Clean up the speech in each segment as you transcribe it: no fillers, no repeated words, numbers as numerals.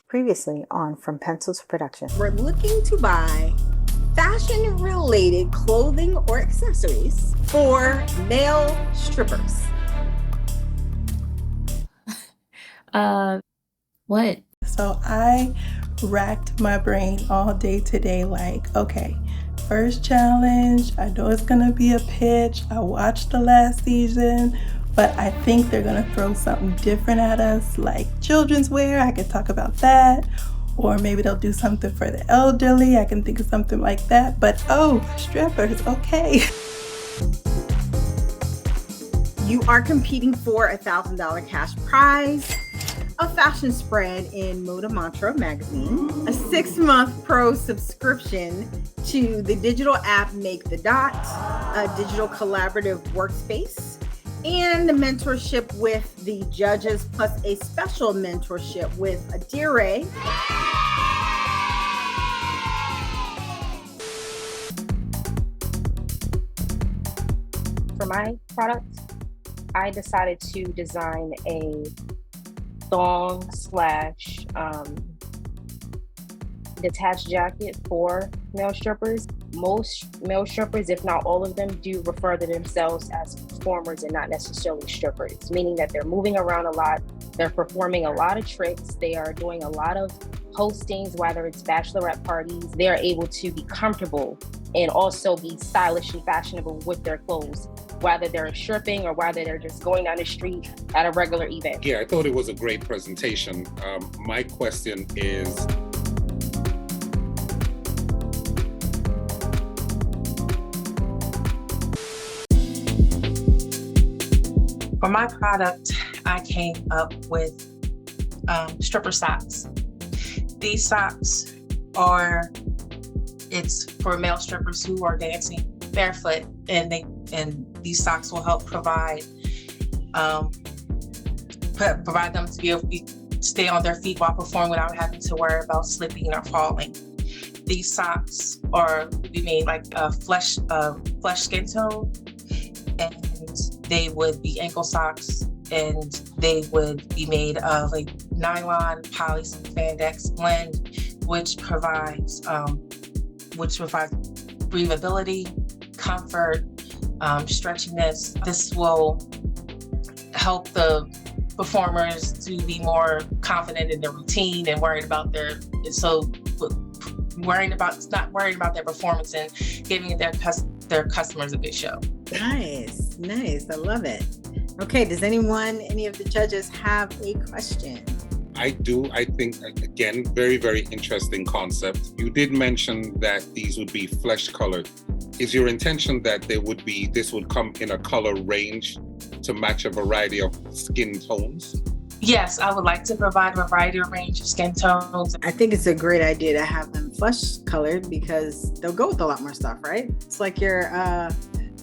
Previously on From Pencil to Production. We're looking to buy fashion-related clothing or accessories for male strippers. What? So I racked my brain all day today, like, okay, first challenge, I know it's gonna be a pitch. I watched the last season, but I think they're gonna throw something different at us, like children's wear. I could talk about that. Or maybe they'll do something for the elderly. I can think of something like that. But strippers, okay. You are competing for a $1,000 cash prize, a fashion spread in Moda Mantra magazine, a 6-month pro subscription to the digital app Make the Dot, a digital collaborative workspace, and a mentorship with the judges, plus a special mentorship with Adire. For my product, I decided to design a thong slash detached jacket for male strippers. Most male strippers, if not all of them, do refer to themselves as performers and not necessarily strippers, meaning that they're moving around a lot, they're performing a lot of tricks, they are doing a lot of postings, whether it's bachelorette parties. They are able to be comfortable and also be stylish and fashionable with their clothes, whether they're stripping or whether they're just going down the street at a regular event. Yeah, I thought it was a great presentation. My question is, for my product, I came up with stripper socks. These socks it's for male strippers who are dancing barefoot, and these socks will help provide them to be able to stay on their feet while performing without having to worry about slipping or falling. These socks we made like a flesh skin tone, and they would be ankle socks, and they would be made of a nylon poly spandex blend, which provides breathability, comfort, stretchiness. This will help the performers to be more confident in their routine and not worrying about their performance and giving their customers a good show. Nice. I love it. Okay, does any of the judges have a question? I do. I think, again, very, very interesting concept. You did mention that these would be flesh colored. Is your intention that this would come in a color range to match a variety of skin tones? Yes, I would like to provide a variety of range of skin tones. I think it's a great idea to have them flesh colored because they'll go with a lot more stuff, right? It's like your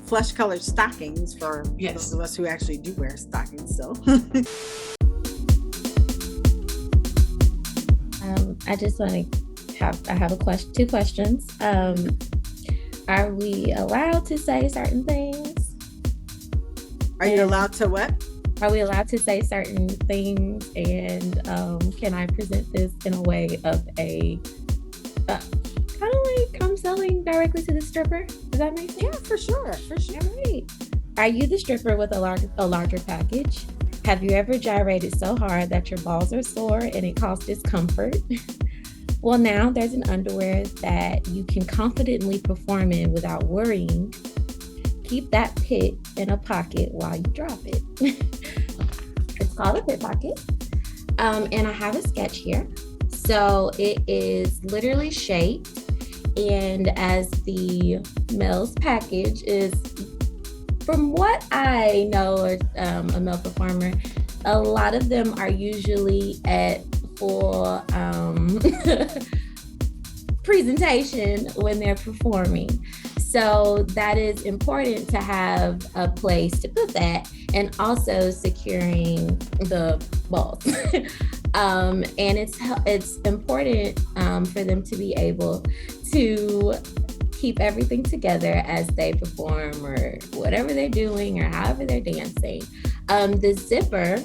flesh colored stockings for those of us who actually do wear stockings still. I just want to I have two questions. Are we allowed to say certain things? Are you allowed to what? Are we allowed to say certain things? And can I present this in a way of a kind of like I'm selling directly to the stripper? Does that make sense? Yeah, for sure. All right. Are you the stripper with a larger package? Have you ever gyrated so hard that your balls are sore and it causes discomfort? Well, now there's an underwear that you can confidently perform in without worrying. Keep that pit in a pocket while you drop it. It's called a pit pocket. And I have a sketch here. So it is literally shaped, and as the male's package is, from what I know, a male performer, a lot of them are usually at full presentation when they're performing. So that is important to have a place to put that, and also securing the balls. And it's important for them to be able to keep everything together as they perform or whatever they're doing or however they're dancing. The zipper,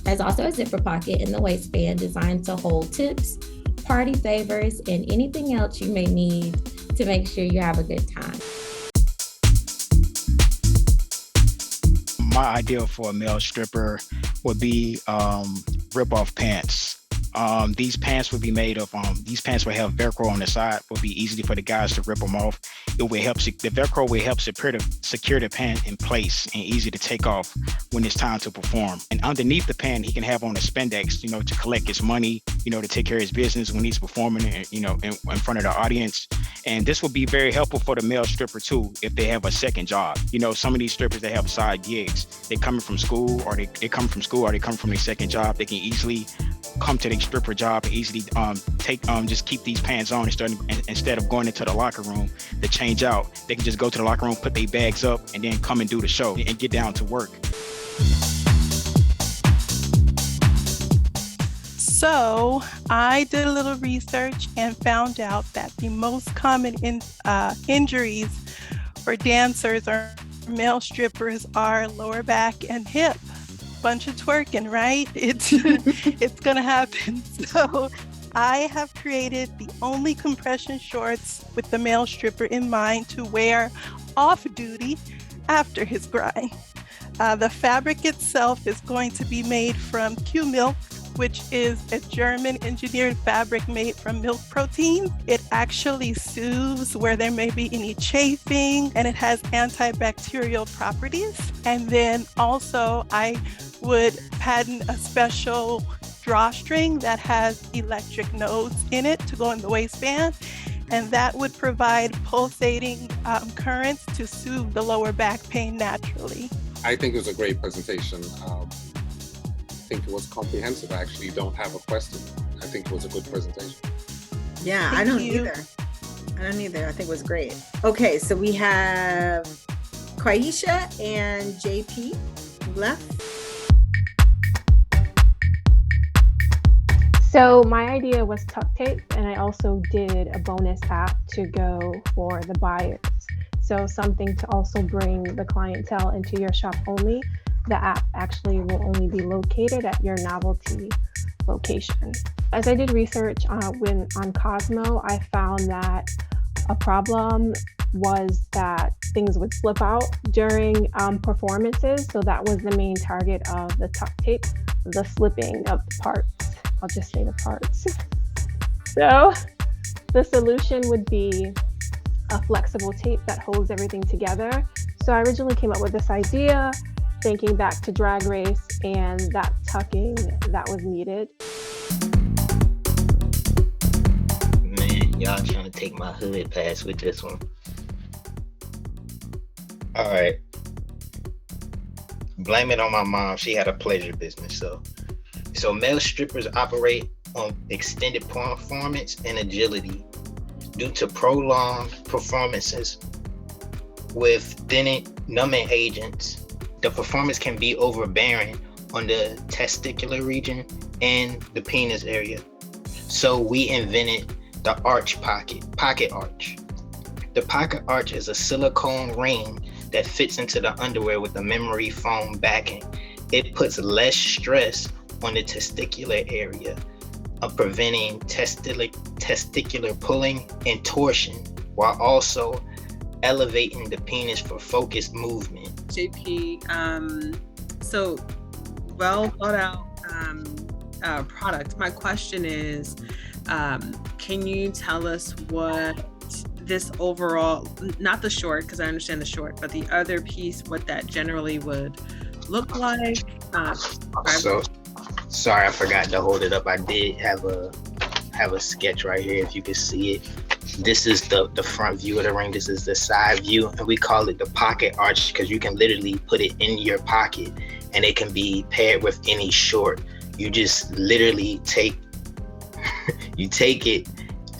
There's also a zipper pocket in the waistband designed to hold tips, party favors, and anything else you may need to make sure you have a good time. My idea for a male stripper would be rip-off pants. These pants would be made of, these pants would have Velcro on the side, would be easy for the guys to rip them off. It would help, the Velcro will help secure the pant in place and easy to take off when it's time to perform. And underneath the pant, he can have on a spandex, to collect his money, to take care of his business when he's performing, in front of the audience. And this will be very helpful for the male stripper too, if they have a second job. Some of these strippers, they have side gigs. They coming from school or they come from their second job. They can easily come to their stripper job and easily just keep these pants on instead of going into the locker room to change out. They can just go to the locker room, put their bags up, and then come and do the show and get down to work. So I did a little research and found out that the most common injuries for dancers or male strippers are lower back and hip. Bunch of twerking, right? It's gonna happen. So I have created the only compression shorts with the male stripper in mind to wear off duty after his grind. The fabric itself is going to be made from Q-Milk, which is a German engineered fabric made from milk protein. It actually soothes where there may be any chafing, and it has antibacterial properties. And then also I would patent a special drawstring that has electric nodes in it to go in the waistband, and that would provide pulsating currents to soothe the lower back pain naturally. I think it was a great presentation. I think it was comprehensive. I actually don't have a question. I think it was a good presentation. Yeah, Thank I don't you. either. I think it was great. Okay, so we have Kwaisha and JP left. So my idea was tuck tape, and I also did a bonus app to go for the buyers. So something to also bring the clientele into your shop only. The app actually will only be located at your novelty location. As I did research on Cosmo, I found that a problem was that things would slip out during performances. So that was the main target of the tuck tape, the slipping of the parts. I'll just say the parts. So the solution would be a flexible tape that holds everything together. So I originally came up with this idea, thinking back to Drag Race and that tucking that was needed. Man, y'all trying to take my hood pass with this one. All right. Blame it on my mom. She had a pleasure business. So male strippers operate on extended performance and agility due to prolonged performances with numbing agents. The performance can be overbearing on the testicular region and the penis area. So we invented the pocket arch. The pocket arch is a silicone ring that fits into the underwear with a memory foam backing. It puts less stress on the testicular area of preventing testicular pulling and torsion, while also elevating the penis for focused movement. JP, so well thought out product. My question is, can you tell us what this overall, not the short, because I understand the short, but the other piece, what that generally would look like? So, sorry, I forgot to hold it up. I did have a sketch right here, if you can see it. This is the front view of the ring. This is the side view, and we call it the pocket arch because you can literally put it in your pocket, and it can be paired with any short. You just literally take it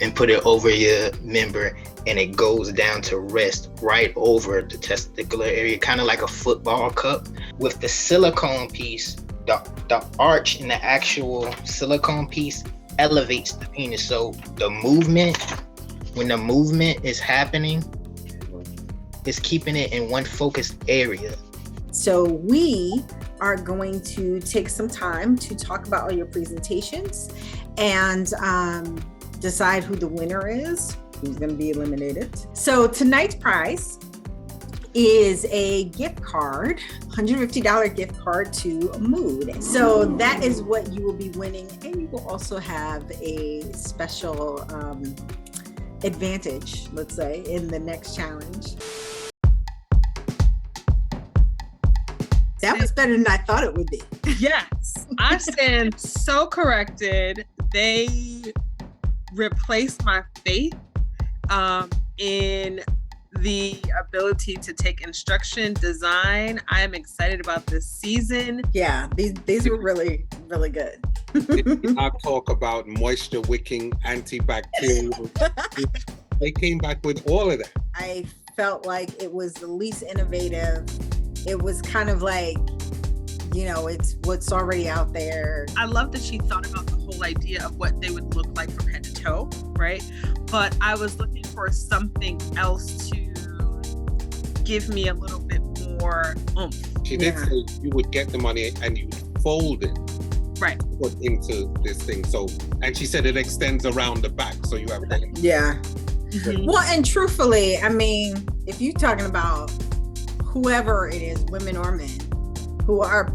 and put it over your member, and it goes down to rest right over the testicular area, kind of like a football cup. With the silicone piece, the arch in the actual silicone piece elevates the penis. So when the movement is happening, it's keeping it in one focused area. So we are going to take some time to talk about all your presentations and decide who the winner is, who's going to be eliminated. So tonight's prize is a gift card, $150 gift card to Mood. So that is what you will be winning, and you will also have a special advantage, let's say, in the next challenge. That was better than I thought it would be. Yes, I stand so corrected. They replaced my faith in the ability to take instruction, design. I am excited about this season. Yeah, these were really, really good. I talk about moisture wicking, antibacterial. They came back with all of that. I felt like it was the least innovative. It was kind of like, it's what's already out there. I love that she thought about the whole idea of what they would look like from head to toe, right? But I was looking for something else to give me a little bit more oomph. She did say you would get the money and you would fold it. Right. Put into this thing. So, and she said it extends around the back. So you have that. Yeah. Mm-hmm. Well, and truthfully, I mean, if you're talking about whoever it is, women or men, who are,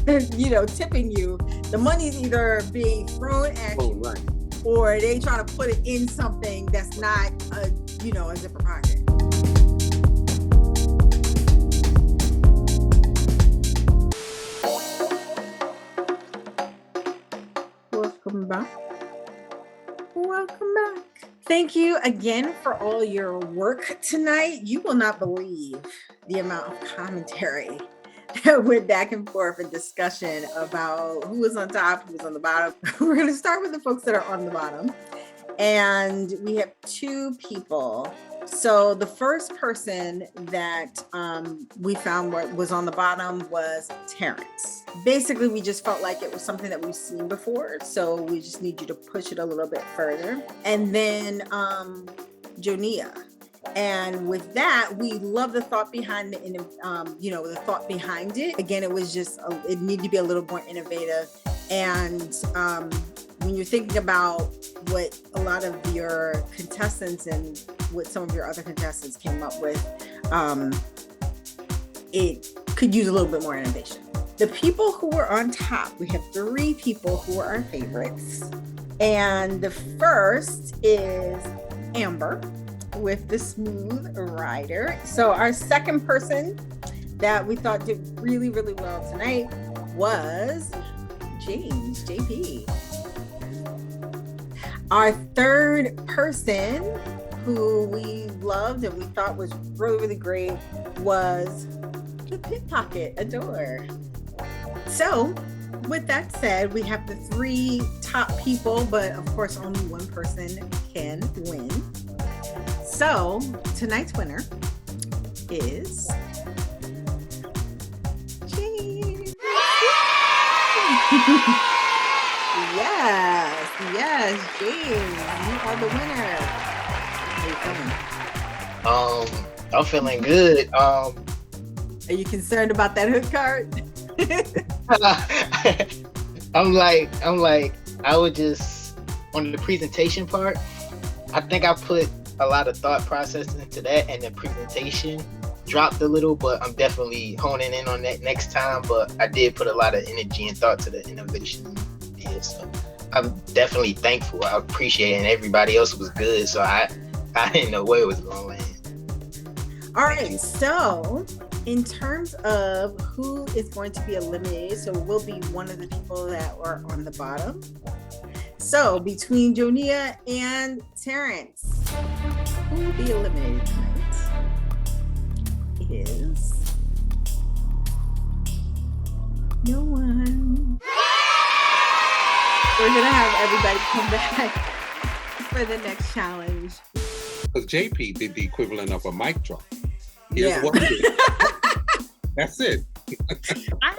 tipping you, the money's either being thrown at you, right, or they trying to put it in something that's not a zipper pocket. Welcome back. Welcome back. Thank you again for all your work tonight. You will not believe the amount of commentary that went back and forth and discussion about who was on top, who was on the bottom. We're going to start with the folks that are on the bottom. And we have two people. So the first person that we found was on the bottom was Terrence. Basically, we just felt like it was something that we've seen before. So we just need you to push it a little bit further. And then Jonia. And with that, we love the thought behind the thought behind it. Again, it was just, it needed to be a little more innovative. And when you're thinking about what a lot of your contestants and what some of your other contestants came up with, it could use a little bit more innovation. The people who were on top, we have three people who are our favorites. And the first is Amber with the Smooth Rider. So our second person that we thought did really, really well tonight was James, JP. Our third person who we loved and we thought was really, really great was the Pickpocket, Adore. So with that said, we have the three top people, but of course only one person can win. So tonight's winner is James. Yes, James, you are the winner. How you feeling? I'm feeling good. Are you concerned about that hood card? I'm like, I would just, on the presentation part, I think I put a lot of thought process into that, and the presentation dropped a little, but I'm definitely honing in on that next time. But I did put a lot of energy and thought to the innovation. Yeah, so I'm definitely thankful. I appreciate it, and everybody else was good, so I didn't know where it was going to land. All right, so in terms of who is going to be eliminated, so it will be one of the people that are on the bottom. So between Jonia and Terrence, who will be eliminated tonight is no one. We're gonna have everybody come back for the next challenge. Because JP did the equivalent of a mic drop. Here's Yeah. what it is. That's it. I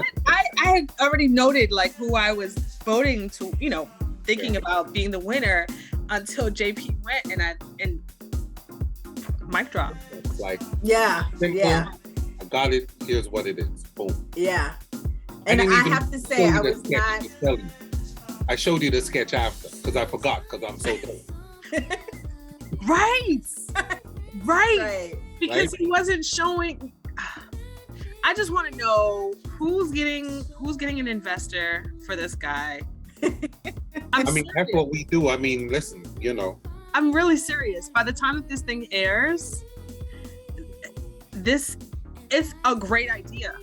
had already noted like who I was voting to, thinking about being the winner until JP went and mic drop. It's like Yeah. simple. Yeah. I got it. Here's what it is. Boom. Yeah. And didn't I even have to say, show you I the was sketch not. to tell you. I showed you the sketch after because I forgot because I'm so tired. Right. Right. Right. Because Right. he wasn't showing. I just want to know who's getting an investor for this guy. I mean, that's what we do. I mean, listen, you know. I'm really serious. By the time that this thing airs, this is a great idea.